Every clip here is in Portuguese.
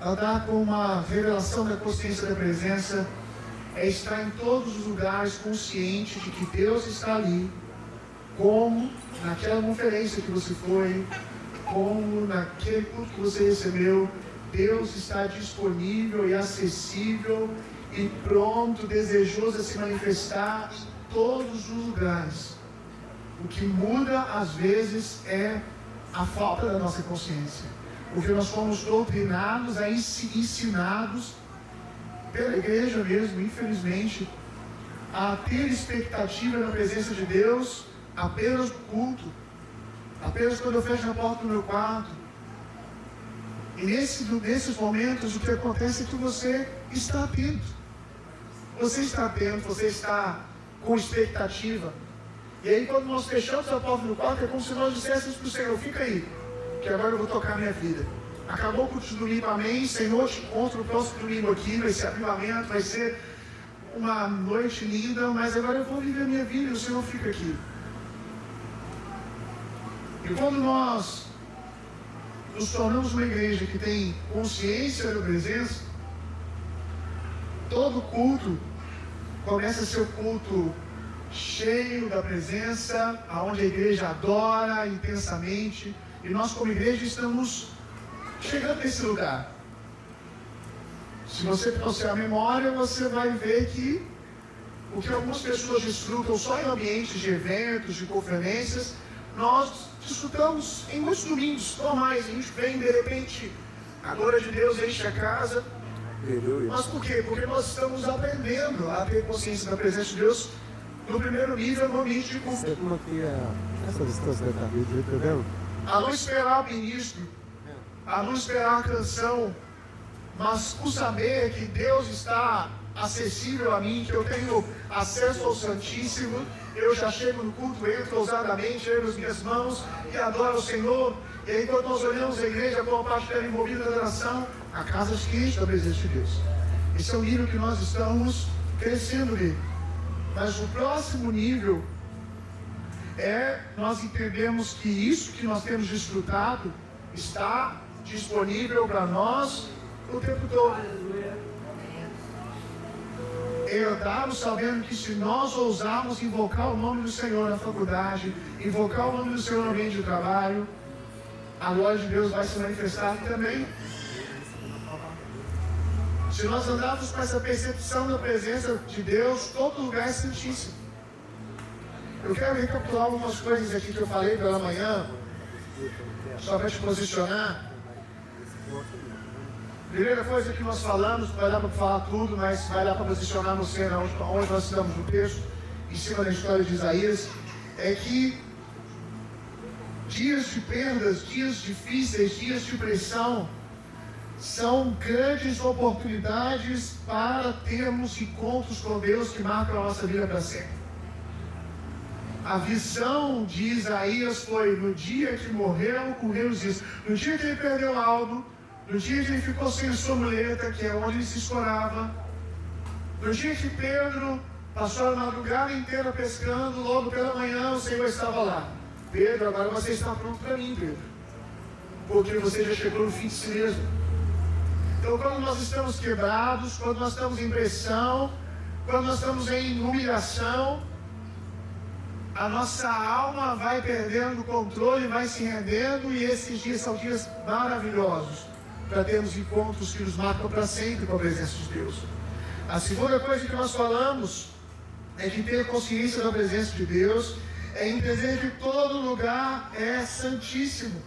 andar com uma revelação da consciência da presença, é estar em todos os lugares consciente de que Deus está ali, como naquela conferência que você foi, como naquele culto que você recebeu. Deus está disponível e acessível e pronto, desejoso a se manifestar em todos os lugares. O que muda às vezes é a falta da nossa consciência, porque nós fomos doutrinados, ensinados pela igreja mesmo, infelizmente, a ter expectativa na presença de Deus apenas no culto, apenas quando eu fecho a porta do meu quarto. E nesses momentos o que acontece é que você está atento. Você está atento, você está com expectativa. E aí quando nós fechamos a porta do quarto, é como se nós disséssemos para o Senhor: fica aí, que agora eu vou tocar a minha vida. Acabou o culto de domingo, amém. Senhor, te encontro no próximo domingo aqui, vai ser avivamento, vai ser uma noite linda, mas agora eu vou viver a minha vida e o Senhor fica aqui. E quando nós nos tornamos uma igreja que tem consciência da presença, todo culto começa a ser um culto cheio da presença, aonde a igreja adora intensamente, e nós como igreja estamos chegando nesse lugar. Se você trouxer a memória, você vai ver que o que algumas pessoas desfrutam só em ambientes de eventos, de conferências, nós desfrutamos em muitos domingos normais. A gente vem, de repente, a glória de Deus enche a casa. Mas por quê? Porque nós estamos aprendendo a ter consciência da presença de Deus no primeiro nível, no ambiente de culto. Essa distância da vida, entendeu? A não esperar o ministro, a não esperar a canção, mas o saber que Deus está acessível a mim, que eu tenho acesso ao Santíssimo. Eu já chego no culto, entro ousadamente, ergo as minhas mãos e adoro o Senhor. E aí quando nós olhamos a igreja como parte dela envolvida na adoração, a casa cheia da presença de Deus. Esse é o nível que nós estamos crescendo nele. Mas o próximo nível é nós entendemos que isso que nós temos desfrutado está disponível para nós o tempo todo. Andarmos sabendo que se nós ousarmos invocar o nome do Senhor na faculdade, invocar o nome do Senhor no ambiente de trabalho, a glória de Deus vai se manifestar aqui também. Se nós andarmos com essa percepção da presença de Deus, todo lugar é santíssimo. Eu quero recapitular algumas coisas aqui que eu falei pela manhã, só para te posicionar. Primeira coisa que nós falamos, vai dar para falar tudo, mas vai dar para posicionar no cena onde nós estamos no texto, em cima da história de Isaías, é que dias de perdas, dias difíceis, dias de pressão, são grandes oportunidades para termos encontros com Deus que marcam a nossa vida para sempre. A visão de Isaías foi: no dia que morreu, ocorreu isso. No dia que ele perdeu algo, no dia que ele ficou sem a sua muleta, que é onde ele se escorava, no dia que Pedro passou a madrugada inteira pescando, logo pela manhã o Senhor estava lá. Pedro, agora você está pronto para mim, Pedro, porque você já chegou no fim de si mesmo. Então, quando nós estamos quebrados, quando nós estamos em pressão, quando nós estamos em humilhação, a nossa alma vai perdendo o controle, vai se rendendo, e esses dias são dias maravilhosos para termos encontros que nos marcam para sempre com a presença de Deus. A segunda coisa que nós falamos é de ter consciência da presença de Deus, é entender que todo lugar é santíssimo.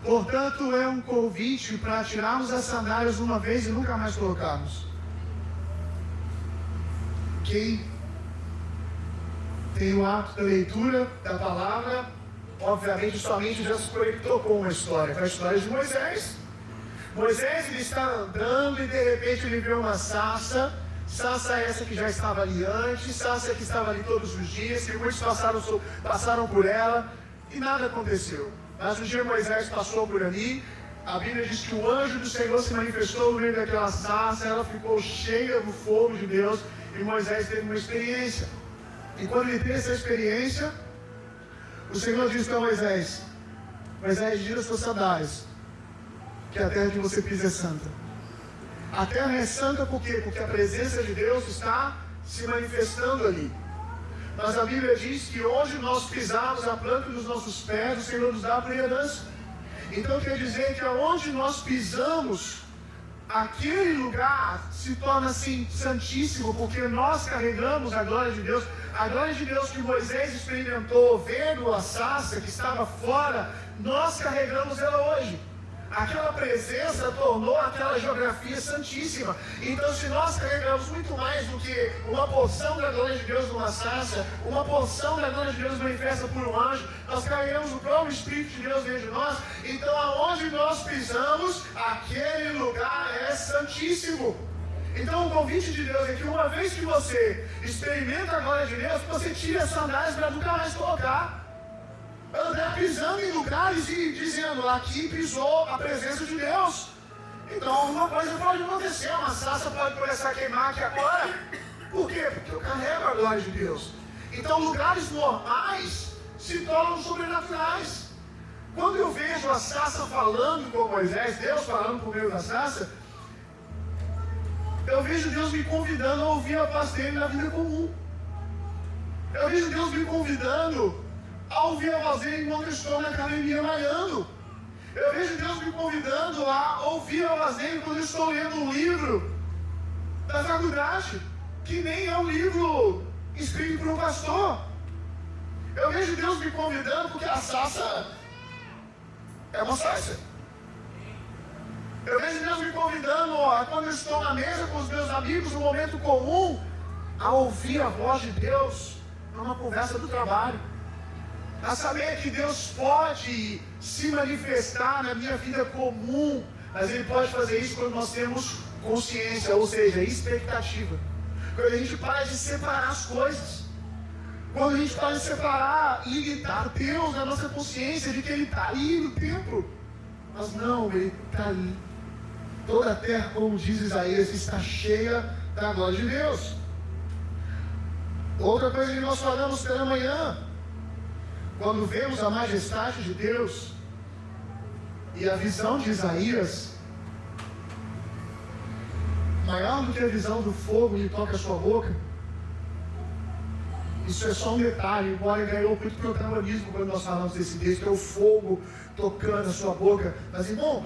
Portanto, é um convite para tirarmos as sandálias uma vez e nunca mais colocarmos. Quem tem o hábito da leitura da palavra, obviamente somente já se conectou com uma história, com a história de Moisés. Moisés, ele está andando e de repente ele vê uma sarça essa que já estava ali antes, sarça que estava ali todos os dias, que muitos passaram por ela e nada aconteceu. Mas um dia Moisés passou por ali, a Bíblia diz que o anjo do Senhor se manifestou no meio daquela sarça, ela ficou cheia do fogo de Deus e Moisés teve uma experiência. E quando ele teve essa experiência, o Senhor disse para Moisés: Moisés, tira as suas sandálias, porque a terra que você pisa é santa. A terra é santa por quê? Porque a presença de Deus está se manifestando ali. Mas a Bíblia diz que onde nós pisarmos a planta dos nossos pés, o Senhor nos dá por herança. Então quer dizer que aonde nós pisamos, aquele lugar se torna assim santíssimo, porque nós carregamos a glória de Deus. A glória de Deus que Moisés experimentou vendo a sarça que estava fora, nós carregamos ela hoje. Aquela presença tornou aquela geografia santíssima. Então, se nós carregamos muito mais do que uma porção da glória de Deus numa sarça, uma porção da glória de Deus manifesta por um anjo, nós carregamos o próprio Espírito de Deus dentro de nós. Então, aonde nós pisamos, aquele lugar é santíssimo. Então, o convite de Deus é que uma vez que você experimenta a glória de Deus, você tire as sandálias para nunca mais colocar. Andar pisando em lugares e dizendo, aqui pisou a presença de Deus. Então uma coisa pode acontecer, uma sarça pode começar a queimar aqui agora. Por quê? Porque eu carrego a glória de Deus. Então lugares normais se tornam sobrenaturais. Quando eu vejo a sarça falando com Moisés, Deus falando por meio da sarça, eu vejo Deus me convidando a ouvir a voz dele na vida comum. Eu vejo Deus me convidando a ouvir a voz dele enquanto eu estou na academia malhando. Eu vejo Deus me convidando a ouvir a voz dele quando eu estou lendo um livro da faculdade, que nem é um livro escrito por um pastor. Eu vejo Deus me convidando porque a sarça é uma sarça. Eu vejo Deus me convidando a, quando eu estou na mesa com os meus amigos, no momento comum, a ouvir a voz de Deus numa conversa do trabalho. A saber que Deus pode se manifestar na minha vida comum, mas Ele pode fazer isso quando nós temos consciência, ou seja, expectativa. Quando a gente para de separar as coisas. Quando a gente para de separar e limitar Deus na nossa consciência de que Ele está ali no templo. Mas não, Ele está ali. Toda a terra, como diz Isaías, está cheia da glória de Deus. Outra coisa que nós falamos pela manhã, quando vemos a majestade de Deus e a visão de Isaías, maior do que a visão do fogo que toca a sua boca, isso é só um detalhe, embora ganhou muito protagonismo quando nós falamos desse texto, que é o fogo tocando a sua boca. Mas irmão,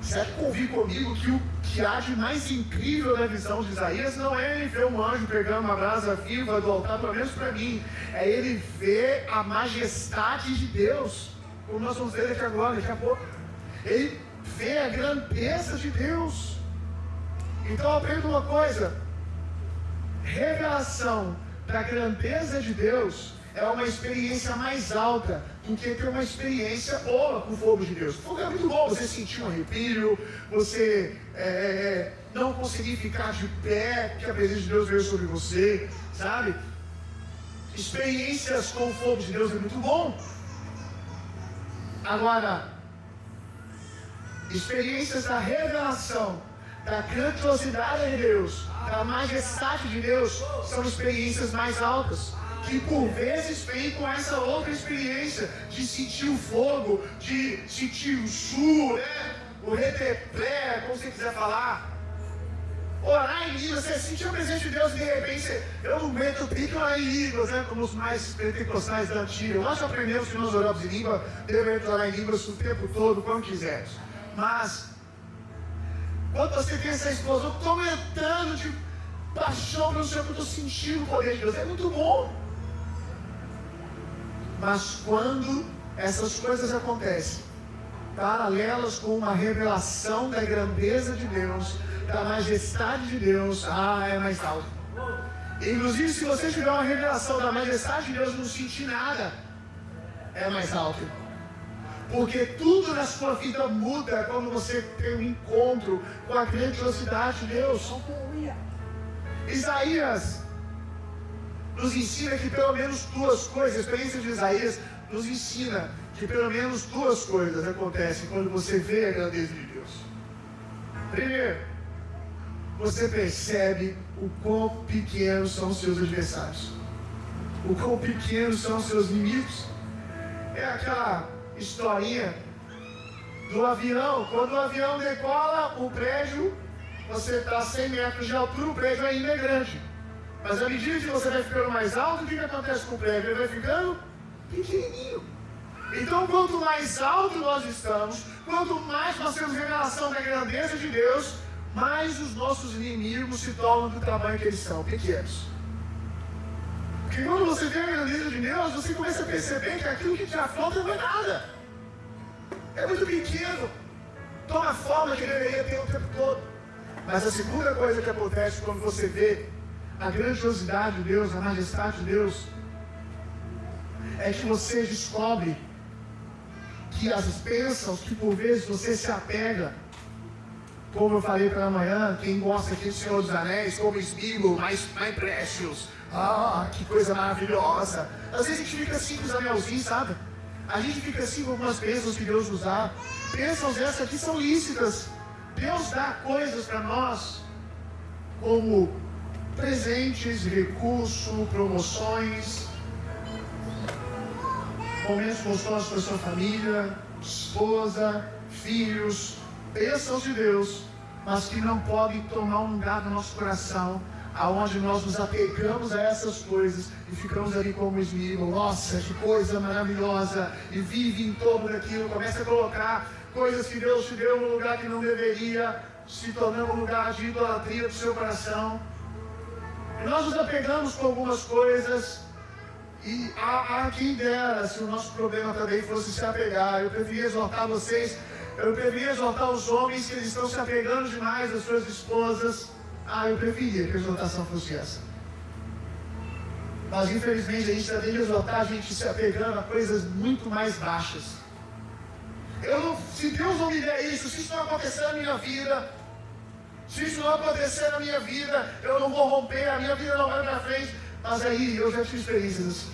você deve convir comigo que o que há de mais incrível na visão de Isaías não é ele ver um anjo pegando uma brasa viva do altar, pelo menos para mim, é ele ver a majestade de Deus, como nós vamos ver daqui agora, daqui a pouco. Ele vê a grandeza de Deus. Então aprenda uma coisa, revelação da grandeza de Deus é uma experiência mais alta do que ter uma experiência boa com o fogo de Deus. O fogo é muito bom, você sentir um arrepio, você não conseguir ficar de pé, porque a presença de Deus veio sobre você, sabe? Experiências com o fogo de Deus é muito bom. Agora, experiências da revelação, da grandiosidade de Deus, da majestade de Deus, são experiências mais altas, que por vezes vem com essa outra experiência de sentir o fogo, de sentir o chu, né? O reteplé, como você quiser falar. Orar em línguas, você sentir a presença de Deus e de repente eu não meto pique orar em línguas, né? Como os mais pentecostais da antiga. Nós já aprendemos que nós oramos em língua, devemos orar em línguas o tempo todo, quando quisermos. Mas, quando você tem essa explosão, estou aumentando de paixão pelo Senhor, porque eu estou sentindo o poder de Deus, é muito bom. Mas quando essas coisas acontecem, paralelas com uma revelação da grandeza de Deus, da majestade de Deus, é mais alto. Inclusive, se você tiver uma revelação da majestade de Deus e não sentir nada, é mais alto. Porque tudo na sua vida muda quando você tem um encontro com a grandiosidade de Deus. Isaías nos ensina que pelo menos duas coisas, a experiência de Isaías nos ensina que pelo menos duas coisas acontecem quando você vê a grandeza de Deus. Primeiro, você percebe o quão pequenos são os seus adversários, o quão pequenos são os seus inimigos. É aquela historinha do avião. Quando o avião decola, o prédio, você está a 100 metros de altura, o prédio ainda é grande. Mas à medida que você vai ficando mais alto, o que acontece com o prédio? Ele vai ficando pequenininho. Então, quanto mais alto nós estamos, quanto mais nós temos revelação da grandeza de Deus, mais os nossos inimigos se tornam do tamanho que eles são, pequenos. Porque quando você vê a grandeza de Deus, você começa a perceber que aquilo que te afronta não é nada. É muito pequeno. Toma a forma que deveria ter o tempo todo. Mas a segunda coisa que acontece quando você vê a grandiosidade de Deus, a majestade de Deus, é que você descobre que as bênçãos que por vezes você se apega, como eu falei pela manhã, quem gosta aqui do Senhor dos Anéis, como Smeagol, My Precious, que coisa maravilhosa. Às vezes a gente fica assim com os anelzinhos, sabe? A gente fica assim com algumas bênçãos que Deus nos dá. Bênçãos essas aqui são lícitas. Deus dá coisas para nós, como presentes, recurso, promoções, momentos gostosos para sua família, esposa, filhos, bênçãos de Deus, mas que não podem tomar um lugar no nosso coração, aonde nós nos apegamos a essas coisas e ficamos ali como Smeagol. Nossa, que coisa maravilhosa! E vive em torno daquilo, começa a colocar coisas que Deus te deu no lugar que não deveria, se tornando um lugar de idolatria do seu coração. E nós nos apegamos com algumas coisas. E há quem dera se o nosso problema também fosse se apegar. Eu preferia exortar vocês, eu preferia exortar os homens que eles estão se apegando demais às suas esposas. Eu preferia que a exortação fosse essa. Mas infelizmente a gente também de exortar a gente se apegando a coisas muito mais baixas. Se Deus não me der isso, se isso não acontecer na minha vida, se isso não acontecer na minha vida, eu não vou romper, a minha vida não vai para frente. Mas aí eu já tive experiências assim,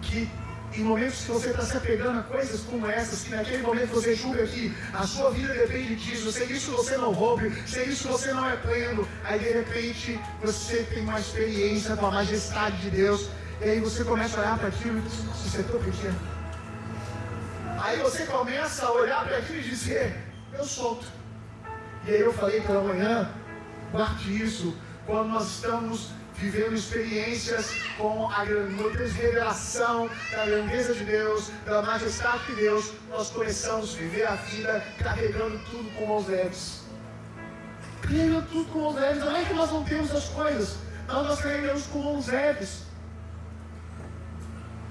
que em momentos que você está se apegando a coisas como essas, que naquele momento você julga que a sua vida depende disso, sei que isso você não rompe, sei que isso você não é pleno, aí de repente você tem uma experiência com a majestade de Deus, e aí você começa a olhar para aquilo e diz, isso é tão pequeno. Aí você começa a olhar para aquilo e dizer, eu solto. E aí eu falei pela manhã, guarde isso, quando nós estamos vivendo experiências com a revelação da grandeza de Deus, da majestade de Deus, nós começamos a viver a vida carregando tudo com mãos leves. Carregando tudo com mãos leves. Não é que nós não temos as coisas, mas nós carregamos com mãos leves.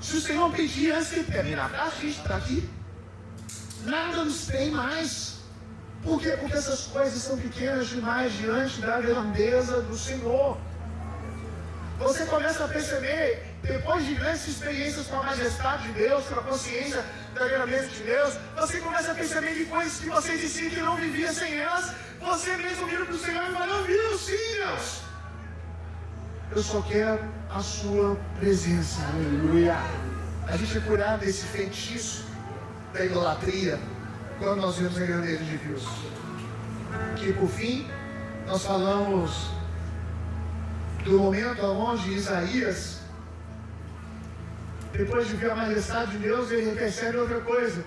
Se o Senhor pedir antes de terminar, a gente está aqui, nada nos tem mais. Por quê? Porque essas coisas são pequenas demais diante da grandeza do Senhor. Você começa a perceber, depois de grandes experiências com a majestade de Deus, com a consciência da grandeza de Deus, você começa a perceber que coisas que você dizia que não vivia sem elas, você mesmo vira para o Senhor e fala, eu vivo sim, Deus. Eu só quero a sua presença. Aleluia. A gente é curado desse feitiço da idolatria quando nós vemos a grandeza de Deus. Que por fim, nós falamos do momento onde Isaías, depois de ver a majestade de Deus, ele percebe outra coisa.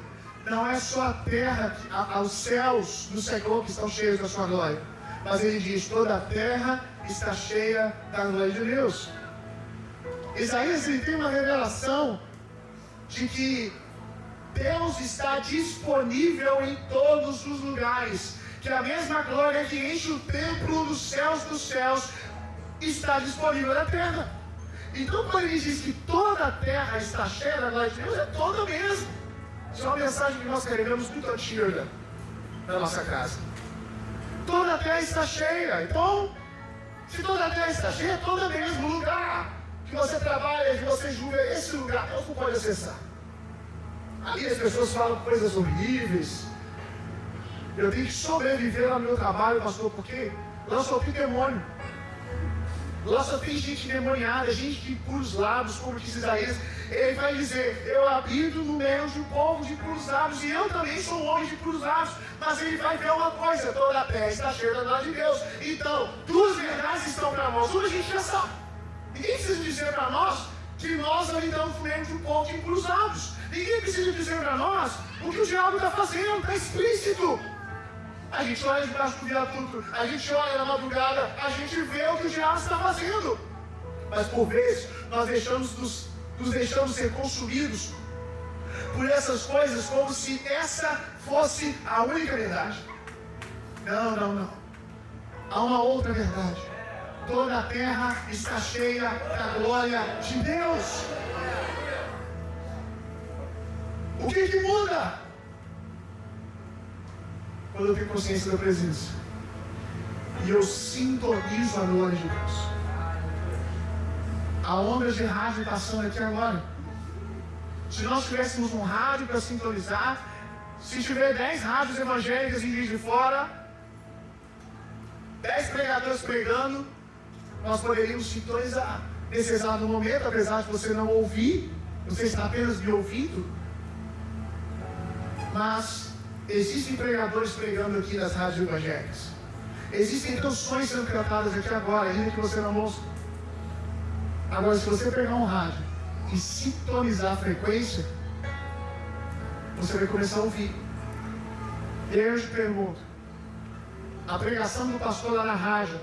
Não é só a terra, os céus do Senhor que estão cheios da sua glória. Mas ele diz, toda a terra está cheia da glória de Deus. Isaías ele tem uma revelação de que Deus está disponível em todos os lugares. Que a mesma glória que enche o templo dos céus, está disponível na terra. Então quando ele diz que toda a terra está cheia da glória de Deus, é toda mesmo. Isso é uma mensagem que nós carregamos muito antiga na nossa casa. Toda a terra está cheia. Então, se toda a terra está cheia, é todo mesmo lugar que você trabalha, que você julga, esse lugar Deus não pode acessar. Ali as pessoas falam coisas horríveis. Eu tenho que sobreviver lá no meu trabalho, pastor, porque lá só tem demônio. Lá só tem gente endemoniada, gente de puros lábios, como diz Isaías. Ele vai dizer, eu habito no meio de um povo de puros lábios, e eu também sou um homem de puros lábios. Mas ele vai ver uma coisa, toda a terra está cheia da glória de Deus. Então, duas verdades estão para nós. Uma a gente já sabe. Ninguém precisa dizer para nós que nós não lidamos com menos de um pouco impulsados. Ninguém precisa dizer para nós o que o diabo está fazendo, está explícito. A gente olha debaixo do viaduto, a gente olha na madrugada, a gente vê o que o diabo está fazendo. Mas por vezes nós nos deixamos ser consumidos por essas coisas como se essa fosse a única verdade. Não. Há uma outra verdade. Toda a terra está cheia da glória de Deus. O que muda? Quando eu tenho consciência da presença e eu sintonizo a glória de Deus. Há ondas de rádio passando aqui agora. Se nós tivéssemos um rádio para sintonizar, se tiver 10 rádios evangélicas em Juiz de Fora, 10 pregadores pregando, nós poderíamos sintonizar nesse exato momento, apesar de você não ouvir, você está apenas me ouvindo. Mas existem pregadores pregando aqui nas rádios evangélicas. Existem canções sendo cantadas aqui agora, ainda que você não ouça. Agora, se você pegar um rádio e sintonizar a frequência, você vai começar a ouvir. E aí eu te pergunto, a pregação do pastor lá na rádio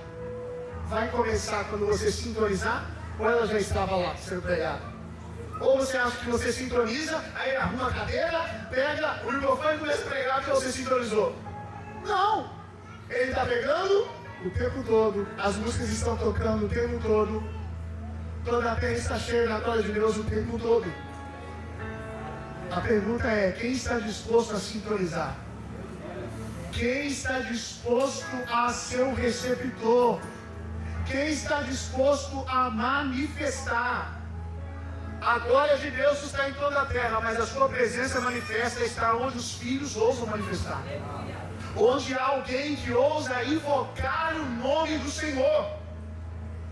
vai começar quando você sintonizar, ou ela já estava lá sendo pregada? Ou você acha que você sintoniza, aí arruma a cadeira, pega o microfone e começa a pregar que você sintonizou? Não! Ele está pregando o tempo todo, as músicas estão tocando o tempo todo, toda a terra está cheia da glória de Deus o tempo todo. A pergunta é, quem está disposto a sintonizar? Quem está disposto a ser o receptor? Quem está disposto a manifestar? A glória de Deus está em toda a terra, mas a sua presença manifesta está onde os filhos ousam manifestar. Onde há alguém que ousa invocar o nome do Senhor.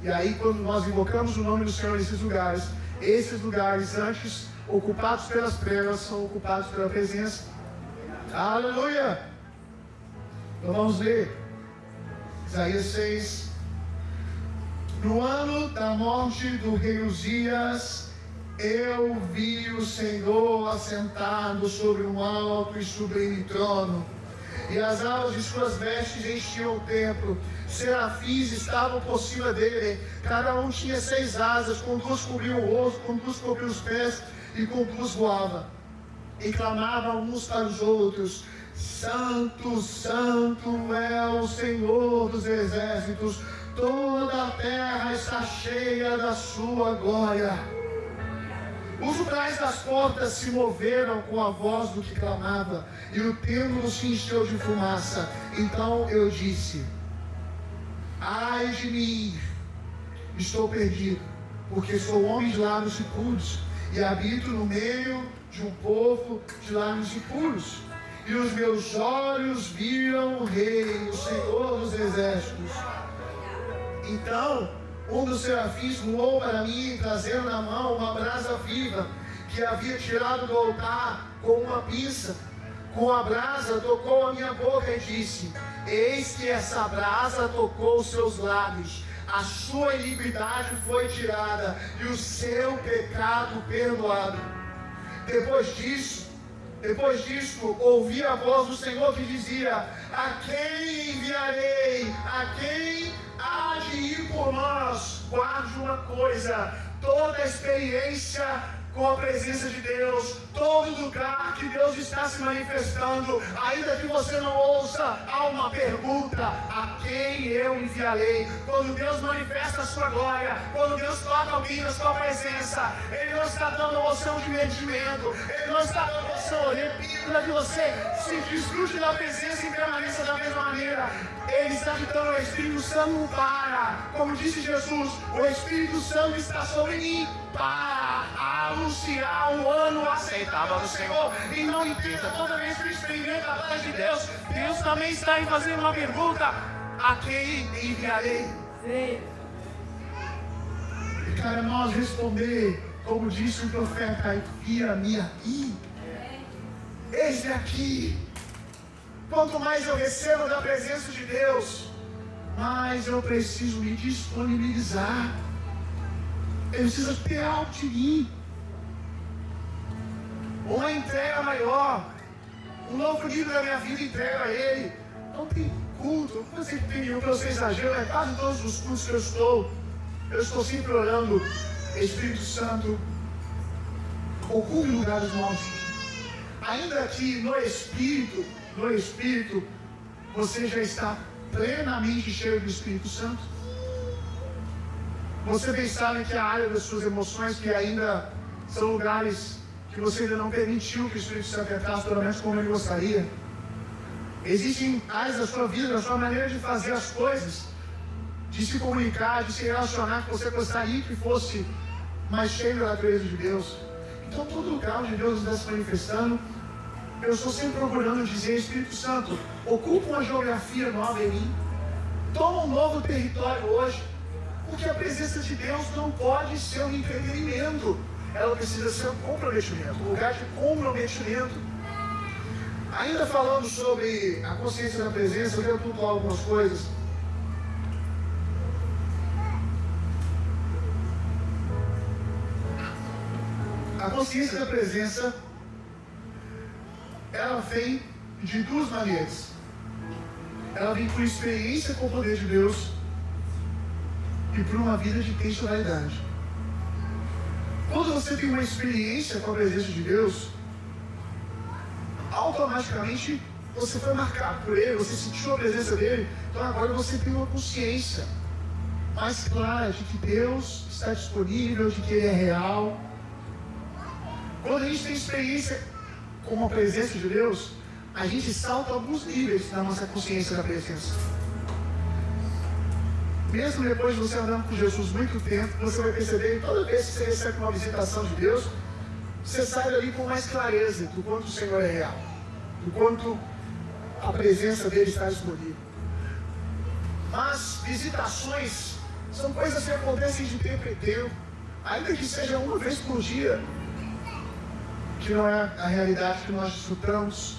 E aí, quando nós invocamos o nome do Senhor nesses lugares antes ocupados pelas trevas, são ocupados pela presença. Aleluia! Então vamos ler Isaías 6. No ano da morte do rei Uzias, eu vi o Senhor assentado sobre um alto e sublime trono, e as alas de suas vestes enchiam o templo. Serafins estavam por cima dele, cada um tinha 6 asas, com 2 cobriam o rosto, com 2 cobriam os pés, e com 2 voava. E clamavam uns para os outros: Santo, Santo é o Senhor dos exércitos, toda a terra está cheia da sua glória. Os umbrais das portas se moveram com a voz do que clamava, e o templo se encheu de fumaça. Então eu disse: ai de mim, estou perdido, porque sou homem de lábios impuros, e habito no meio de um povo de lábios impuros. E os meus olhos viram o Rei, o Senhor dos exércitos. Então um dos serafins voou para mim, trazendo na mão uma brasa viva, que havia tirado do altar com uma pinça. Com a brasa tocou a minha boca e disse: eis que essa brasa tocou os seus lábios, a sua iniquidade foi tirada e o seu pecado perdoado. Depois disso, ouvi a voz do Senhor que dizia: a quem enviarei? A quem há de ir por nós? Guarde uma coisa: toda a experiência com a presença de Deus, todo lugar que Deus está se manifestando, ainda que você não ouça, há uma pergunta: a quem eu enviarei? Quando Deus manifesta a sua glória, quando Deus toca alguém na sua presença, Ele não está dando a emoção de merecimento, Ele não está dando a emoção repita de você se desfrute da presença e permaneça da mesma maneira. Ele está dando o Espírito Santo para, como disse Jesus, o Espírito Santo está sobre mim para anunciar o ano aceitável do Senhor. E não entenda, toda vez que experimenta a paz de Deus, Deus também está aí fazendo uma pergunta: a quem enviarei? Sim. E cara, nós responder, como disse o profeta: envia-me aqui. Eis-me aqui. Quanto mais eu recebo da presença de Deus, mais eu preciso me disponibilizar. Ele precisa ter algo de mim. Uma entrega maior. Um novo nível da minha vida entrega a Ele. Não tem culto. Não sei que tem nenhum que eu seja exagero, mas quase todos os cultos que eu estou sempre orando. Espírito Santo, ocupe o lugar dos irmãos. Ainda que no Espírito, você já está plenamente cheio do Espírito Santo. Você bem sabe que a área das suas emoções, que ainda são lugares que você ainda não permitiu que o Espírito Santo entrasse pelo menos como ele gostaria. Existem áreas da sua vida, da sua maneira de fazer as coisas, de se comunicar, de se relacionar, que você gostaria que fosse mais cheio da natureza de Deus. Então, todo lugar onde Deus está se manifestando, eu estou sempre procurando dizer: Espírito Santo, ocupa uma geografia nova em mim, toma um novo território hoje, porque a presença de Deus não pode ser um entretenimento, ela precisa ser um comprometimento, um lugar de comprometimento. Ainda falando sobre a consciência da presença, eu quero pontuar algumas coisas. A consciência da presença, ela vem de duas maneiras. Ela vem por experiência com o poder de Deus e por uma vida de intencionalidade. Quando você tem uma experiência com a presença de Deus, automaticamente você foi marcado por Ele, você sentiu a presença dEle, então agora você tem uma consciência mais clara de que Deus está disponível, de que Ele é real. Quando a gente tem experiência com a presença de Deus, a gente salta alguns níveis na nossa consciência da presença. Mesmo depois de você andando com Jesus muito tempo, você vai perceber que toda vez que você recebe uma visitação de Deus, você sai dali com mais clareza do quanto o Senhor é real, do quanto a presença dEle está disponível. Mas visitações são coisas que acontecem de tempo em tempo, ainda que seja uma vez por dia, que não é a realidade que nós desfrutamos.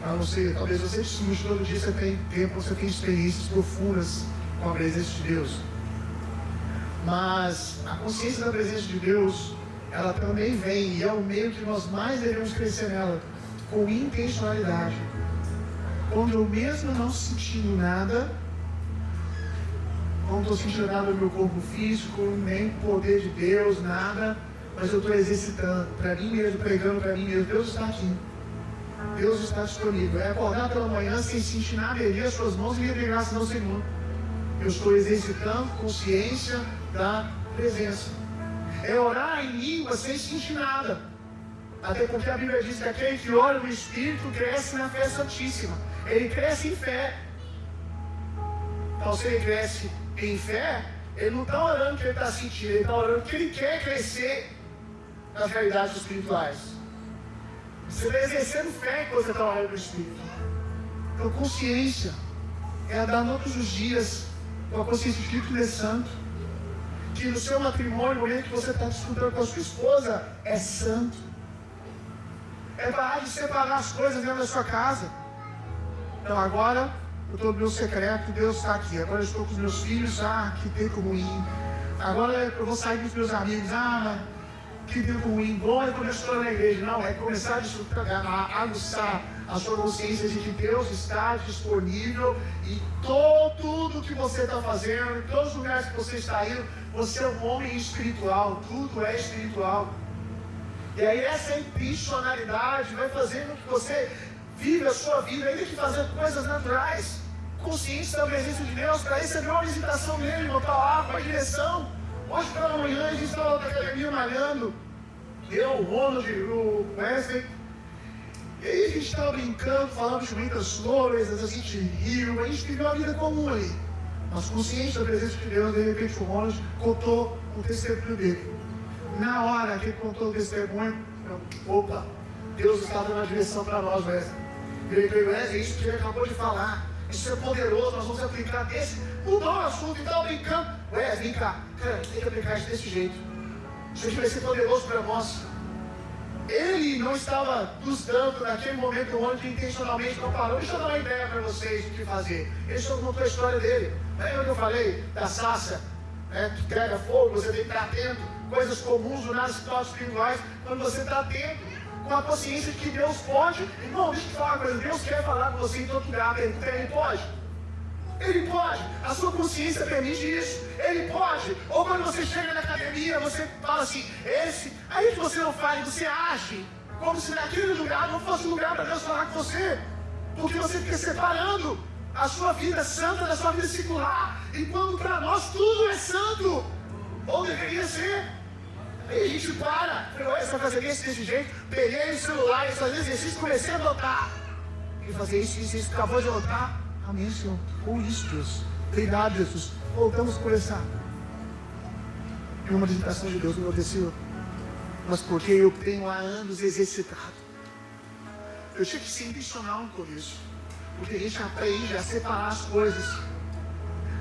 A não ser, talvez você desfrute todo dia, você tem tempo, você tem experiências profundas com a presença de Deus. Mas a consciência da presença de Deus, ela também vem, e é o meio que nós mais devemos crescer nela, com intencionalidade. Quando eu mesmo não sentindo nada, não estou sentindo nada no meu corpo físico, nem poder de Deus, nada, mas eu estou exercitando para mim mesmo, pregando para mim mesmo: Deus está aqui, Deus está disponível. É acordar pela manhã sem sentir nada, erguer as suas mãos e render graças ao Senhor. Eu estou exercitando consciência da presença. É orar em língua sem sentir nada, até porque a Bíblia diz que aquele que ora no Espírito cresce na fé santíssima. Ele cresce em fé. Então, se ele cresce em fé, ele não está orando que ele está sentindo, ele está orando que ele quer crescer nas realidades espirituais. Você está exercendo fé enquanto você está orando no Espírito. Então, consciência é andar todos os dias com a consciência de que Cristo é santo, que no seu matrimônio, no momento que você está disputando com a sua esposa, é santo. É parar de separar as coisas dentro da sua casa. Então, agora eu estou no meu secreto, Deus está aqui. Agora eu estou com os meus filhos, que tempo ruim. Agora eu vou sair com os meus amigos, que tempo ruim. Bom é quando eu estou na igreja. Não, é começar a desfrutar, a aguçar a sua consciência de que Deus está disponível e tudo que você está fazendo, em todos os lugares que você está indo, você é um homem espiritual, tudo é espiritual. E aí essa intencionalidade vai fazendo que você vive a sua vida, ainda que fazendo coisas naturais, consciência da presença de Deus, para receber uma visitação dele, uma palavra, uma direção. Hoje pela manhã a gente estava na academia malhando, eu, o Ronald, o Wesley, e aí a gente estava brincando, falando de muitas coisas, a gente riu, a gente viveu uma vida comum ali. Mas consciente da presença de Deus, de repente o Ronald contou o testemunho dele. Na hora que ele contou o testemunho, opa, Deus está dando a direção para nós, Wesley. Ele falou: Wesley, isso que ele acabou de falar, isso é poderoso, nós vamos aplicar desse. Mudou o assunto e estava brincando. Wesley, vem cá, cara, tem que aplicar isso desse jeito. Isso aqui vai ser poderoso para nós. Ele não estava nos dando naquele momento onde intencionalmente não parou. Deixa eu dar uma ideia para vocês do que fazer. Ele só contou a história dele. Lembra que eu falei da Sácia? que pega fogo, você tem que estar atento. Coisas comuns do nada situações espirituais, quando você está atento, com a consciência de que Deus pode. Irmão, deixa eu te falar uma coisa, Deus quer falar com você em todo lugar, Ele pode. Ele pode, a sua consciência permite isso, Ele pode. Ou quando você chega na academia, você fala assim, aí que você não faz, você age como se naquele lugar não fosse lugar para Deus falar com você, porque você fica separando a sua vida santa da sua vida secular, enquanto para nós tudo é santo, ou deveria ser. Aí a gente para, você vai fazer isso desse jeito, peguei o celular, fazer exercício, comecei a anotar, e fazer isso, acabou de anotar. Amém, Senhor. Com isso, Deus. Obrigado, Jesus. Voltamos a começar. E uma visitação de Deus me aconteceu. Mas porque eu tenho há anos exercitado. Eu tinha que ser intencional no começo. Porque a gente aprende a separar as coisas.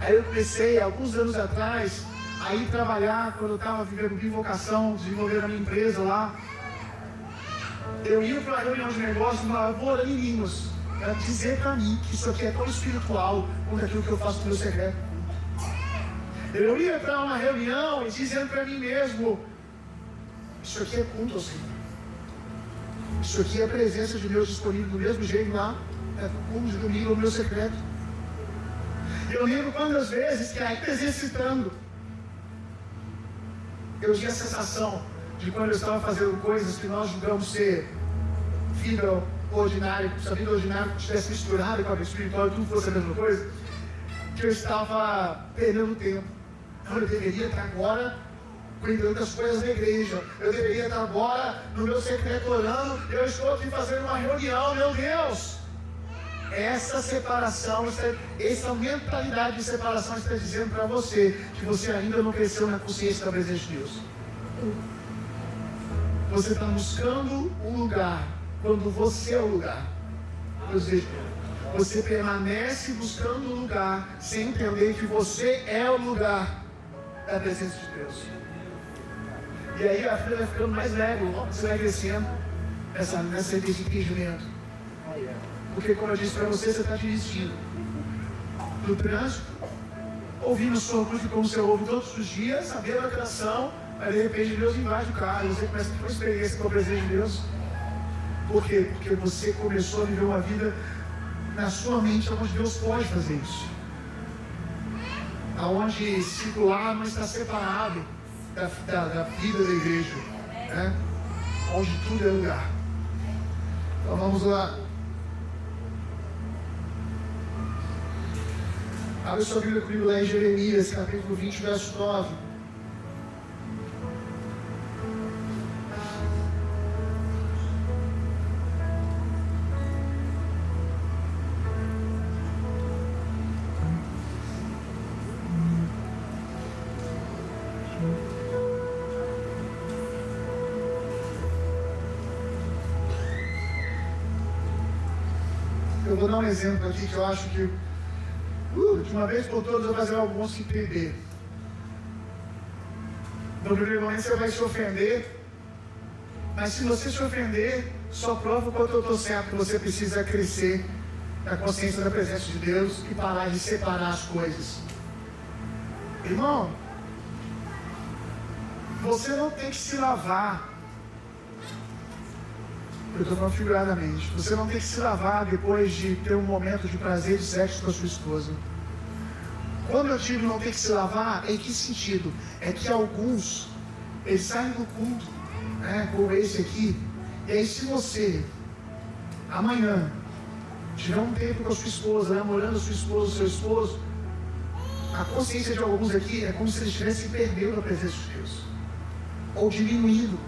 Aí eu comecei, alguns anos atrás, a ir trabalhar, quando eu estava vivendo bivocação, desenvolvendo a minha empresa lá. Eu ia para uma reunião de negócios e falava, vou orar em línguas. Para dizer para mim que isso aqui é tão espiritual quanto aquilo que eu faço no meu secreto. Eu ia para uma reunião e dizendo para mim mesmo, isso aqui é culto ao Senhor. Isso aqui é a presença de Deus disponível do mesmo jeito lá, é culto de domingo no meu secreto. Eu lembro quantas vezes que ainda exercitando, eu tinha a sensação de quando eu estava fazendo coisas que nós julgamos ser vida ordinária, se a vida ordinária estivesse misturada com a vida espiritual e tudo fosse a mesma coisa, que eu estava perdendo tempo. Então eu deveria estar agora cuidando das coisas da igreja, eu deveria estar agora no meu secreto orando, eu estou aqui fazendo uma reunião, meu Deus! Essa separação, essa mentalidade de separação está dizendo para você que você ainda não cresceu na consciência da presença de Deus. Você está buscando um lugar quando você é o lugar. Ou seja, você permanece buscando um lugar sem entender que você é o lugar da presença de Deus. E aí a vida vai ficando mais leve, você vai crescendo nesse entendimento. Porque como eu disse para você, você está dirigindo no trânsito, ouvindo o som como você ouve todos os dias, sabendo a canção, mas de repente Deus invade o carro, você começa a ter uma experiência com a presença de Deus. Por quê? Porque você começou a viver uma vida na sua mente onde Deus pode fazer isso. Onde circular não está separado da vida da igreja. Né? Onde tudo é lugar. Então vamos lá. Abre sua Bíblia comigo lá em Jeremias, capítulo 20, verso 9. Eu vou dar um exemplo aqui que eu acho que de uma vez por todas eu vou fazer alguns se entender. No primeiro momento você vai se ofender, mas se você se ofender, só prova o quanto eu estou certo que você precisa crescer na consciência da presença de Deus e parar de separar as coisas. Irmão, você não tem que se lavar. Eu estou falando figuradamente. Você não tem que se lavar depois de ter um momento de prazer de sexo com a sua esposa. Quando eu digo não tem que se lavar, em que sentido? É que alguns, eles saem do culto, né, como esse aqui, e aí se você, amanhã, tiver um tempo com a sua esposa, namorando a sua esposa, o seu esposo, a consciência de alguns aqui é como se eles estivessem perdendo a presença de Deus. Ou diminuindo.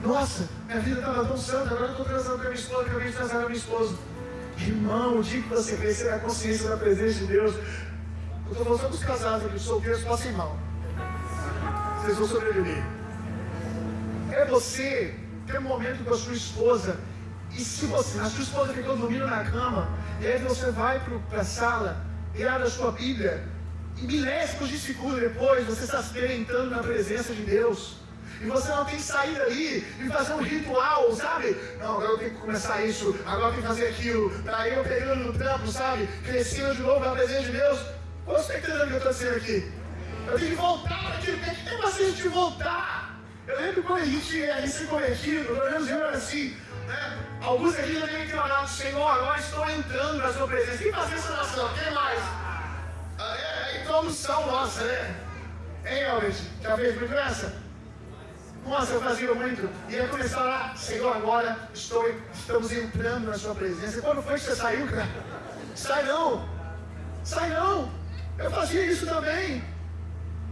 Nossa, minha vida estava tão santa, agora eu estou transando com a minha esposa, acabei de transar com a minha esposa. Irmão, o dia que você crescer na consciência da presença de Deus, eu estou falando só dos casados aqui, solteiros, passem mal. Vocês vão sobreviver. É você ter um momento com a sua esposa, e se você, a sua esposa ficou dormindo na cama, e aí você vai para a sala, e abre a sua Bíblia, e milésimos de segundo depois, você está se experimentando na presença de Deus. E você não tem que sair dali e fazer um ritual, sabe? Não, agora eu tenho que começar isso, agora eu tenho que fazer aquilo. Daí eu pegando no trampo, sabe? Crescendo de novo na presença de Deus. Você está entendendo o que eu estou dizendo aqui? Eu tenho que voltar para aquilo. Tem que ter paciência de voltar. Eu lembro quando a gente é recém-convertido, pelo menos eu era assim, né? Alguns aqui já devem ter orado, Senhor, agora estou entrando na sua presença. Quem fazia essa oração? Quem mais? É a introdução nossa, né? Hein, Albert? Já fez muito essa? Nossa, eu fazia muito. E ia começar lá, Senhor, agora estamos entrando na sua presença. E quando foi que você saiu, cara? Sai não! Sai não! Eu fazia isso também.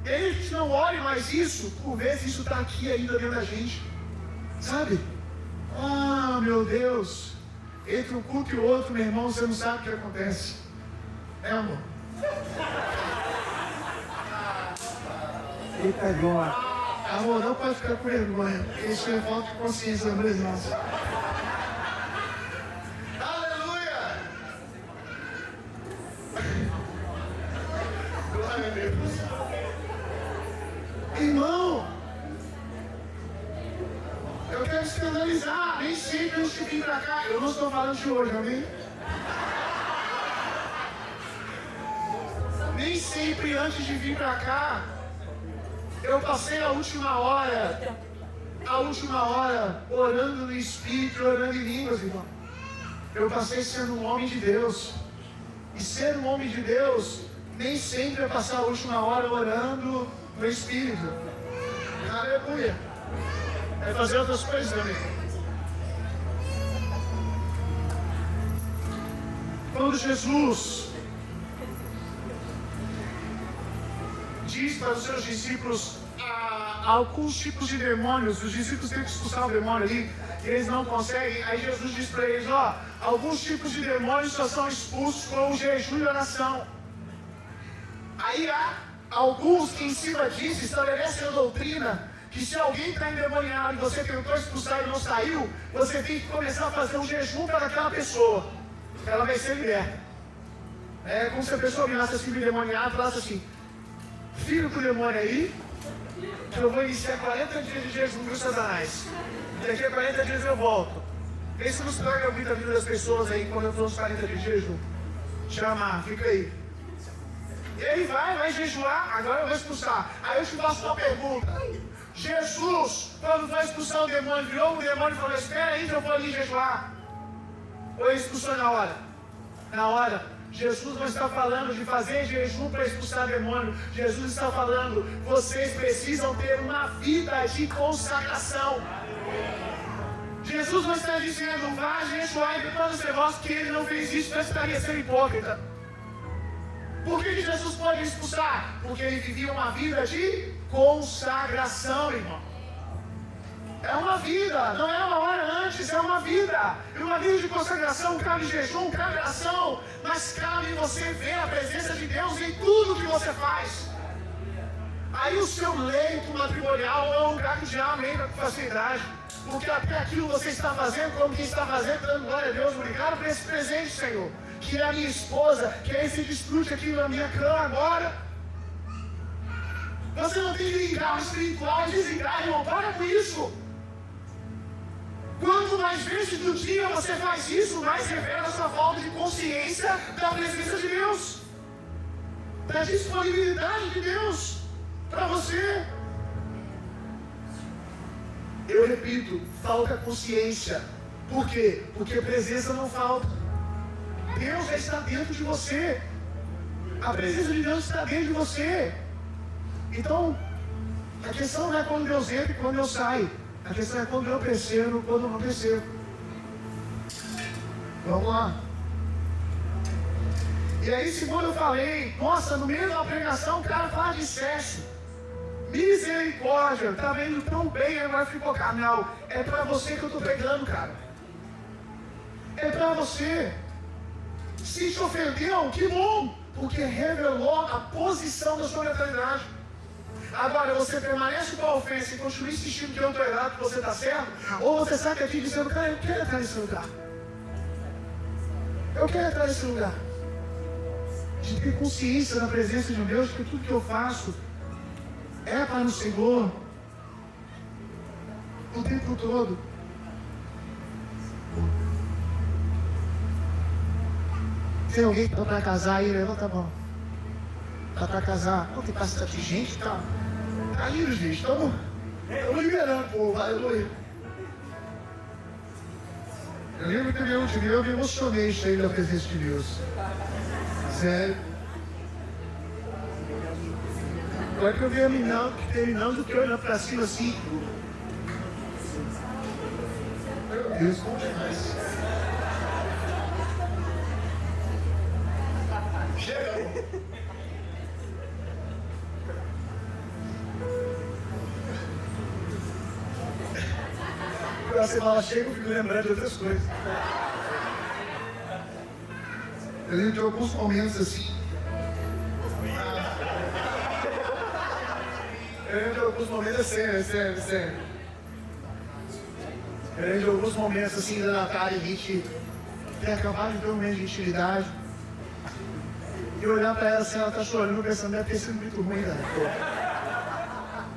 E aí a gente não olha mais isso, por vezes isso está aqui ainda dentro da gente. Sabe? Ah, meu Deus! Entre um culto e o outro, meu irmão, você não sabe o que acontece. É, amor? Eita, agora. Amor, não pode ficar com vergonha. Isso é falta de consciência da presença. Aleluia! Glória a Deus. Irmão, eu quero escandalizar. Nem sempre antes de vir pra cá. Eu não estou falando de hoje, amém? Nem sempre antes de vir pra cá, eu passei a última hora, orando no Espírito, orando em línguas, irmão. Eu passei sendo um homem de Deus. E ser um homem de Deus, nem sempre é passar a última hora orando no Espírito. Aleluia. É fazer outras coisas também. Quando Jesus diz para os seus discípulos alguns tipos de demônios, os discípulos têm que expulsar o demônio ali, e eles não conseguem, aí Jesus diz para eles, alguns tipos de demônios só são expulsos com o jejum e oração. Aí há alguns que em cima disso estabelecem a doutrina que se alguém está endemoniado e você tentou expulsar e não saiu, você tem que começar a fazer um jejum para aquela pessoa, ela vai ser liberta. É como se a pessoa virasse assim, endemoniada, e falasse assim, filho com o demônio aí, que eu vou iniciar 40 dias de jejum do Satanás. Daqui a 40 dias eu volto. Vê se nos traga muito a vida das pessoas aí quando eu estou nos 40 dias de jejum. Chamar, fica aí. E aí vai jejuar, agora eu vou expulsar. Aí eu te faço uma pergunta. Jesus, quando vai expulsar o demônio, virou o demônio e falou, espera aí que eu vou ali jejuar. Ou ele expulsou na hora? Na hora. Jesus não está falando de fazer jejum para expulsar demônio. Jesus está falando, vocês precisam ter uma vida de consagração. Jesus não está dizendo, vá jejuar e depois você mostra que ele não fez isso, não estaria sendo hipócrita. Por que Jesus pode expulsar? Porque ele vivia uma vida de consagração, irmão. É uma vida, não é uma hora antes, é uma vida. E uma vida de consagração cabe jejum, cabe oração, mas cabe você ver a presença de Deus em tudo que você faz. Aí o seu leito matrimonial é um lugar que o diabo entra com facilidade. Porque até aquilo você está fazendo, como quem está fazendo, dando glória a Deus, obrigado por esse presente, Senhor. Que é a minha esposa, que é esse desfrute aqui na minha cama agora. Você não tem que ligar o espiritual e desligar, irmão, para com isso. Quanto mais vezes do dia você faz isso, mais revela a sua falta de consciência da presença de Deus, da disponibilidade de Deus para você. Eu repito, falta consciência. Por quê? Porque a presença não falta. Deus já está dentro de você. A presença de Deus está dentro de você. Então, a questão não é quando Deus entra e quando eu saio. A questão é quando eu percebo ou quando eu não percebo. Vamos lá. E aí, segundo eu falei, nossa, no meio da pregação o cara fala de sexo. Misericórdia, tá vendo tão bem, agora ficou carnal. É pra você que eu tô pregando, cara. É pra você. Se te ofendeu, que bom, porque revelou a posição da sua mentalidade. Agora, você permanece com a ofensa e continua insistindo que eu estou errado, que você está certo, ou você sai daqui dizendo, cara, eu quero entrar nesse lugar. Eu quero entrar nesse lugar. De ter consciência da presença de Deus, que tudo que eu faço é para o Senhor. O tempo todo. Tem alguém que está para casar aí? Levanta a mão. Tá pra casar. Pô, tem bastante gente, tá indo, gente. Estamos liberando, pô. Aleluia. Eu lembro que eu me emocionei cheio da presença de Deus. Sério. Agora que eu vi terminando, que eu olhando pra cima assim. Meu Deus, bom demais. Chega. Quando você fala chega, eu fico lembrando de outras coisas. Eu lembro de alguns momentos assim. Eu lembro de alguns momentos, sério. Eu lembro de alguns momentos assim da Natália, a gente ter acabado de ter um momento de intimidade. E olhar pra ela assim, ela tá chorando, pensando, deve ter sido muito ruim, né?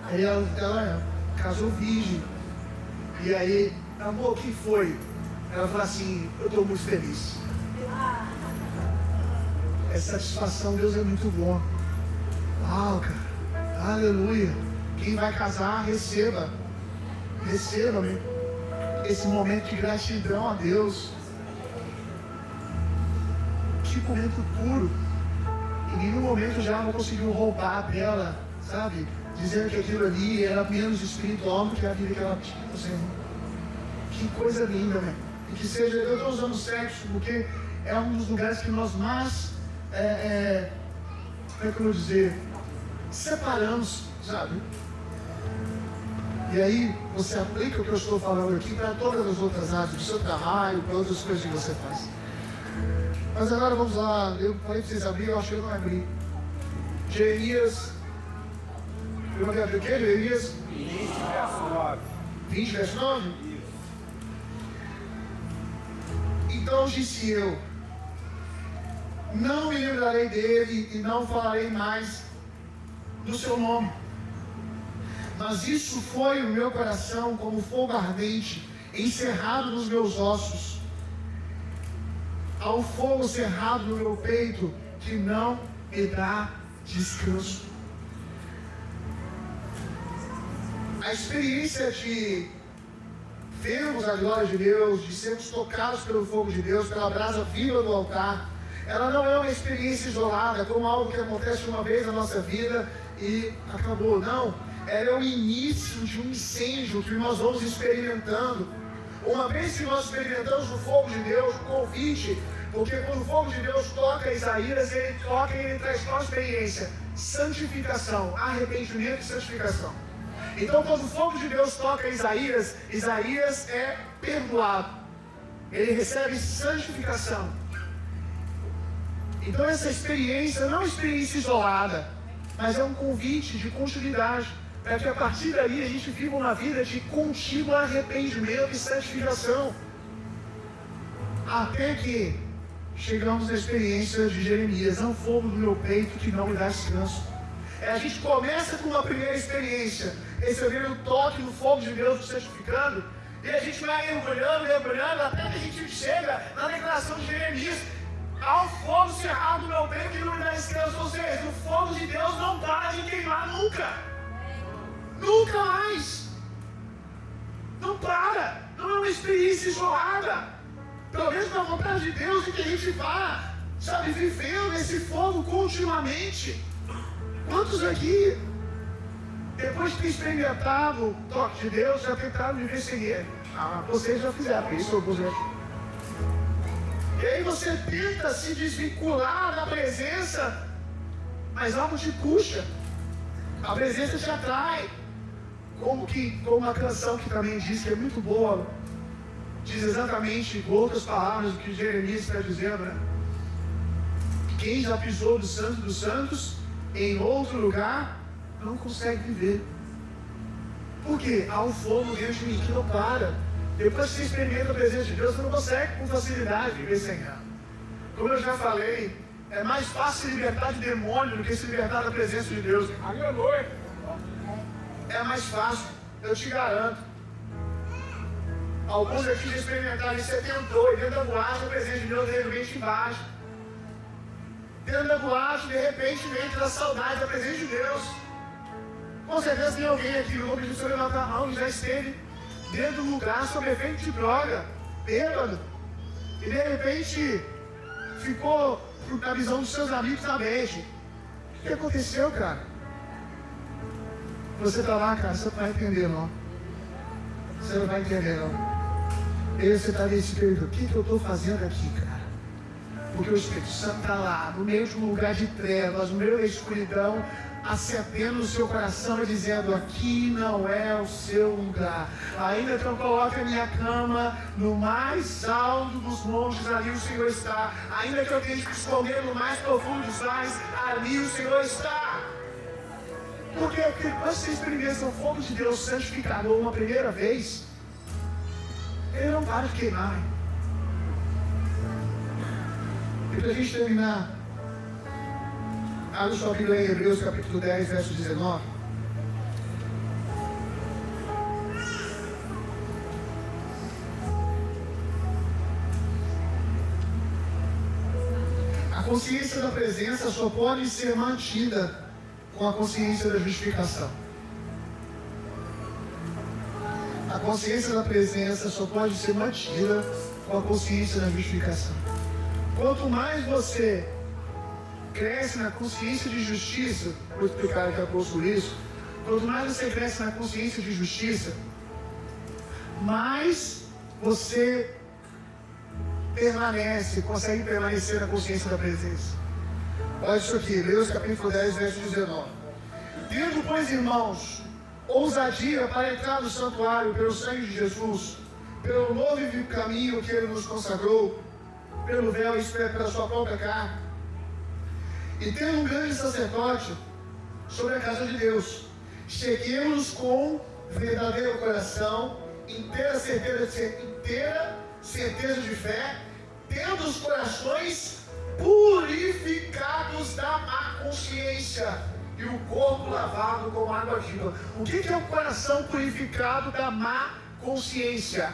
Aí ela casou virgem. E aí, amor, o que foi? Ela falou assim, eu tô muito feliz. É satisfação, Deus é muito bom. Uau, cara. Aleluia. Quem vai casar, receba. Receba-me. Esse momento de gratidão a Deus. Que momento puro. Em nenhum momento já não conseguiu roubar dela, sabe? Dizendo que aquilo ali era menos espiritual do que a vida que ela tinha com o Senhor. Que coisa linda, né? E que seja, eu estou usando sexo porque é um dos lugares que nós mais, como é que eu vou dizer, separamos, sabe? E aí você aplica o que eu estou falando aqui para todas as outras áreas do seu trabalho, para outras coisas que você faz. Mas agora vamos lá, eu falei para vocês abrir, eu acho que eu não abri. Jeremias, eu vou abrir o quê? Jeremias 20, verso 9. 20, verso 9? Então disse eu, não me lembrarei dele e não falarei mais do seu nome. Mas isso foi o meu coração como fogo ardente, encerrado nos meus ossos. Ao fogo cerrado no meu peito, que não me dá descanso. A experiência de vermos a glória de Deus, de sermos tocados pelo fogo de Deus, pela brasa viva do altar, ela não é uma experiência isolada, como algo que acontece uma vez na nossa vida e acabou. Não, ela é o início de um incêndio que nós vamos experimentando. Uma vez que nós experimentamos o fogo de Deus, o convite, porque quando o fogo de Deus toca Isaías, ele toca e ele traz qual experiência? Santificação, arrependimento e santificação. Então, quando o fogo de Deus toca Isaías, Isaías é perdoado. Ele recebe santificação. Então, essa experiência não é uma experiência isolada, mas é um convite de continuidade, para que a partir daí a gente viva uma vida de contínuo arrependimento e santificação. Até que chegamos na experiência de Jeremias, é um fogo no meu peito que não me dá descanso. A gente começa com uma primeira experiência, recebendo o toque do fogo de Deus nos santificando, e a gente vai mergulhando, até que a gente chega na declaração de Jeremias, ao fogo cerrado no meu peito que não me dá descanso. Ou seja, o fogo de Deus não para de queimar nunca. Nunca mais. Não para. Não é uma experiência isolada. Pelo menos na vontade de Deus, que a gente vá, sabe, vivendo esse fogo continuamente. Quantos aqui, depois de ter experimentado o toque de Deus, já tentaram viver sem ele? Vocês já fizeram isso, alguns aqui. E aí você tenta se desvincular da presença, mas algo te puxa. A presença te atrai. Como uma canção que também diz que é muito boa, diz exatamente, com outras palavras, o que Jeremias está dizendo, né? Quem já pisou do Santo dos Santos em outro lugar não consegue viver. Por quê? Há um fogo dentro de mim que não para. Depois que você experimenta a presença de Deus, você não consegue com facilidade viver sem ela. Como eu já falei, é mais fácil se libertar de demônio do que se libertar da presença de Deus. Aleluia! É mais fácil, eu te garanto. Alguns aqui já experimentaram isso, você tentou, e dentro da boate a presença de Deus de repente embaixo. dentro da boate, de repente vem aquela saudade da presença de Deus. Com certeza tem alguém aqui, eu vou pedir para levantar a mão, que já esteve dentro de um lugar sob efeito de droga, bêbado, e de repente ficou na visão dos seus amigos na mente. O que aconteceu, cara? Você está lá, cara, você não vai entender, não. Você não vai entender, não. E você está nesse período, o que eu estou fazendo aqui, cara? Porque o Espírito Santo está lá, no meio de um lugar de trevas, no meio da escuridão, acendendo o seu coração e dizendo: aqui não é o seu lugar. Ainda que eu coloque a minha cama no mais alto dos montes, ali o Senhor está. Ainda que eu tenha que esconder no mais profundo dos mares, ali o Senhor está. Porque quando você experimenta o fogo de Deus santificador uma primeira vez, ele não para de queimar. E para a gente terminar, abra sua Bíblia em Hebreus capítulo 10, verso 19. A consciência da presença só pode ser mantida com a consciência da justificação. A consciência da presença só pode ser mantida com a consciência da justificação. Quanto mais você cresce na consciência de justiça, vou explicar daqui a pouco isso. Quanto mais você cresce na consciência de justiça, mais você consegue permanecer na consciência da presença. Olha isso aqui, Hebreus capítulo 10, verso 19. Tendo, pois, irmãos, ousadia para entrar no santuário pelo sangue de Jesus, pelo novo e vivo caminho que Ele nos consagrou, pelo véu, isto é, pela sua própria carne, e tendo um grande sacerdote sobre a casa de Deus, cheguemos com verdadeiro coração, inteira certeza de fé, tendo os corações purificados da má consciência e o corpo lavado com água viva. O que é o coração purificado da má consciência?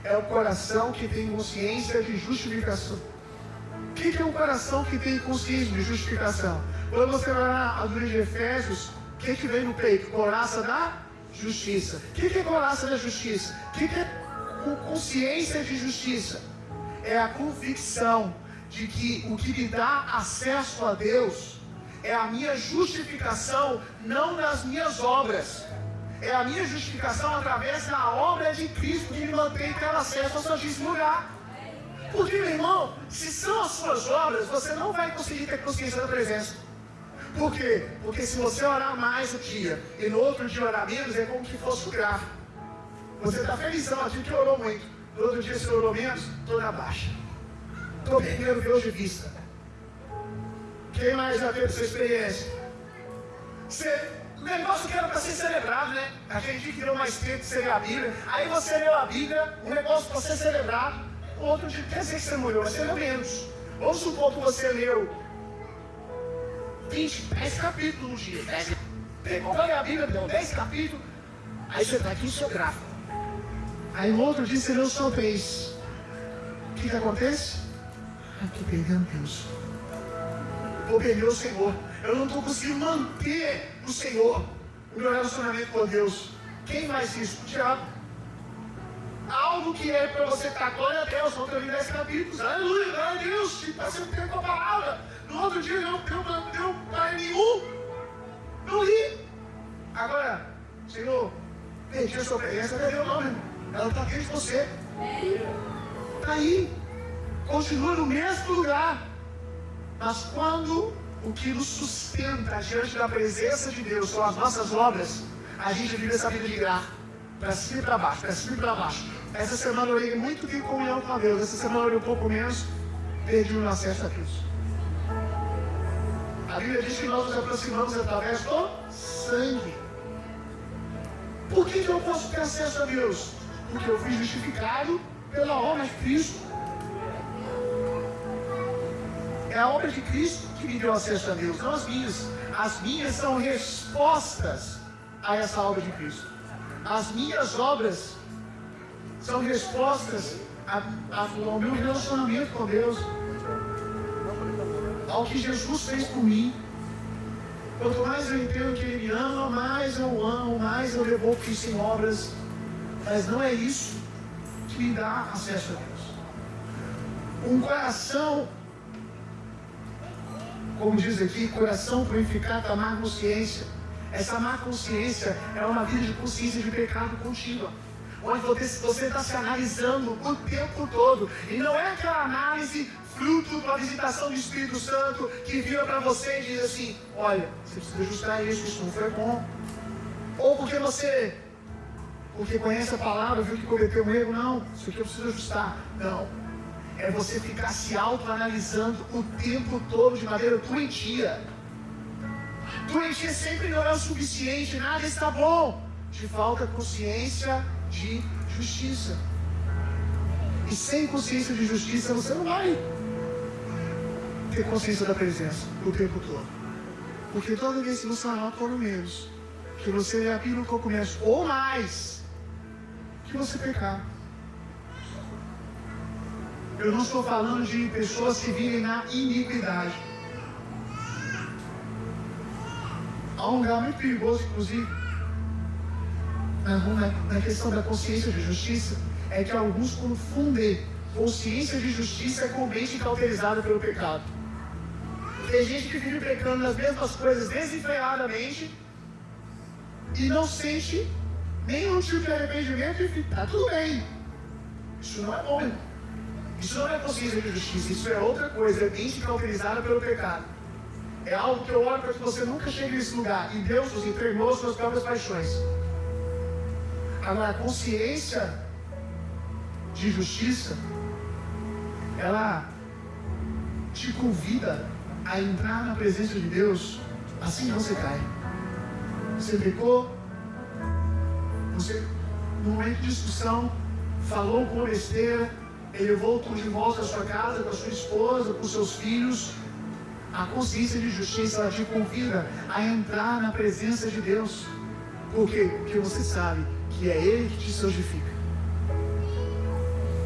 É o coração que tem consciência de justificação. O que é um coração que tem consciência de justificação? Quando você vai lá a Bíblia de Efésios, o que vem no peito? Coraça da justiça. O que é coraça da justiça? O que é consciência de justiça? É a convicção de que o que me dá acesso a Deus é a minha justificação, não nas minhas obras. É a minha justificação através da obra de Cristo que me mantém tendo acesso ao Santíssimo Lugar. Porque, meu irmão, se são as suas obras, você não vai conseguir ter consciência da presença. Por quê? Porque se você orar mais um dia e no outro dia orar menos, é como se fosse o gráfico. Você está felizão aqui que orou muito. No outro dia você orou menos, estou na baixa. Estou perdendo Deus de vista. Quem mais já teve essa experiência? O negócio que era para ser celebrado, né? Aquele dia que deu mais tempo de você ler a Bíblia. Aí você leu a Bíblia, um negócio para ser celebrado. O outro dia, quer dizer que você morreu, mas você leu menos. Vamos supor que você leu 10 capítulos no dia. Pegou a Bíblia, deu 10 capítulos. Aí você está aqui no seu gráfico. Aí no outro dia você leu só 3. O que acontece? Estou perdendo Deus. Vou perder o Senhor. Eu não estou conseguindo manter o Senhor, o meu relacionamento com Deus. Quem faz isso? O diabo. Algo que é para você estar, glória a Deus, vou ter 10 capítulos, aleluia, glória a Deus, está sendo tempo com a palavra. No outro dia não deu para nenhum. Não li. Agora, Senhor, perdi a sua presença, perdeu não, meu irmão. Ela está dentro de você. Está aí. Continua no mesmo lugar. Mas quando o que nos sustenta diante da presença de Deus são as nossas obras, a gente vive essa vida de graça. Para cima e para baixo, para cima e para baixo. Essa semana eu orei muito em comunhão com Deus. Essa semana eu orei um pouco menos, perdi o acesso a Deus. A Bíblia diz que nós nos aproximamos através do sangue. Por que eu posso ter acesso a Deus? Porque eu fui justificado pela obra de Cristo. É a obra de Cristo que me deu acesso a Deus, não as minhas. As minhas são respostas a essa obra de Cristo. As minhas obras são respostas ao meu relacionamento com Deus. ao que Jesus fez por mim. Quanto mais eu entendo que Ele me ama, mais eu o amo, mais eu devolvo isso em obras. Mas não é isso que me dá acesso a Deus. Um coração, como diz aqui, coração purificado da má consciência. Essa má consciência é uma vida de consciência de pecado contínua, onde você está se analisando o tempo todo. E não é aquela análise fruto da visitação do Espírito Santo que vira para você e diz assim: olha, você precisa ajustar isso não foi bom. Ou porque conhece a palavra, viu que cometeu um erro, não, isso aqui eu preciso ajustar. Não. É você ficar se autoanalisando o tempo todo de maneira doentia. Doentia sempre não é o suficiente, nada está bom. Te falta consciência de justiça. E sem consciência de justiça você não vai ter consciência da presença o tempo todo. Porque toda vez que você anota pelo menos, que você é aquilo que eu começo, ou mais, que você pecar. Eu não estou falando de pessoas que vivem na iniquidade. Há um lugar muito perigoso, inclusive, na questão da consciência de justiça, é que alguns confundem consciência de justiça com mente cauterizada pelo pecado. Tem gente que vive pecando nas mesmas coisas desenfreadamente e não sente nenhum tipo de arrependimento e fica, tá tudo bem. Isso não é bom. Isso não é consciência de justiça, isso é outra coisa, é mente cauterizada pelo pecado. É algo que eu oro para que você nunca chegue nesse lugar. E Deus nos entregou as suas próprias paixões. Agora, a consciência de justiça, ela te convida a entrar na presença de Deus assim que você cai. Você pecou, você, no momento de discussão, falou com besteira, ele voltou de volta à sua casa, com a sua esposa, com os seus filhos. A consciência de justiça, ela te convida a entrar na presença de Deus. Por quê? Porque você sabe que é Ele que te santifica.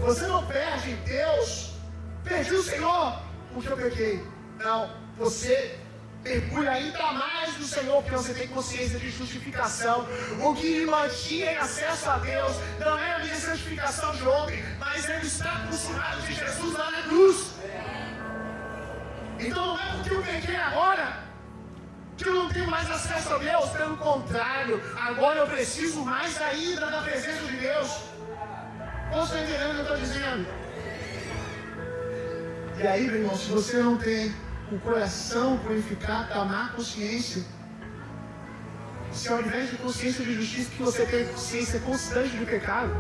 Você não perde Deus, perdi o Senhor porque eu pequei. Não, você mergulha ainda mais no Senhor porque você tem consciência de justificação. O que lhe mantinha em acesso a Deus não é a minha santificação de ontem, mas é o estado consumado de Jesus lá na cruz. Então não é porque eu pequei agora que eu não tenho mais acesso a Deus. Pelo contrário, agora eu preciso mais ainda da presença de Deus. Você está entendendo o que eu estou dizendo? E aí, meu irmão, se você não tem o coração purificado da má consciência, se ao invés de consciência de justiça que você tem consciência constante de pecado,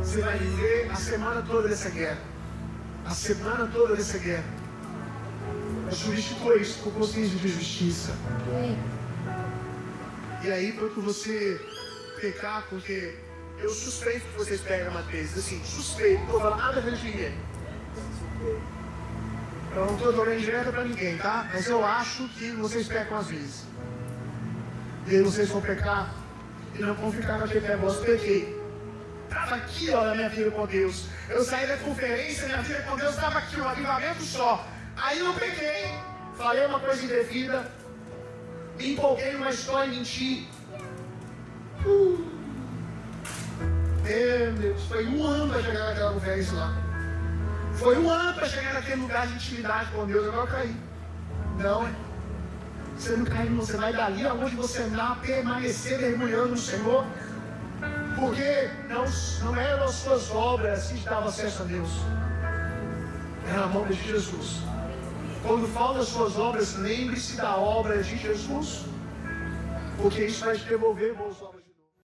você vai viver a semana toda dessa guerra. A semana toda dessa guerra. Substitua isso por consciência de justiça. E aí, para que você pecar, porque eu suspeito que vocês pegam uma vez, assim, suspeito, não estou falando nada a ver de ninguém. Eu não estou dando indireta para ninguém, tá? Mas eu acho que vocês pecam às vezes. E aí vocês vão pecar e não vão ficar com aquele negócio, pequei. Estava aqui, ó, na minha vida com Deus. Eu saí da conferência, minha vida com Deus estava aqui, um avivamento só. Aí eu pequei, falei uma coisa indevida, me empolguei numa história e menti. Meu Deus, foi um ano para chegar naquela conferência lá. Foi um ano para chegar naquele lugar de intimidade com Deus, agora eu caí. Não, você não cai, não. Você vai dali aonde você andar, permanecer mergulhando no Senhor. Porque não eram as suas obras que te davam acesso a Deus. Era a obra de Jesus. Quando faltam as suas obras, lembre-se da obra de Jesus. Porque isso vai te devolver boas obras.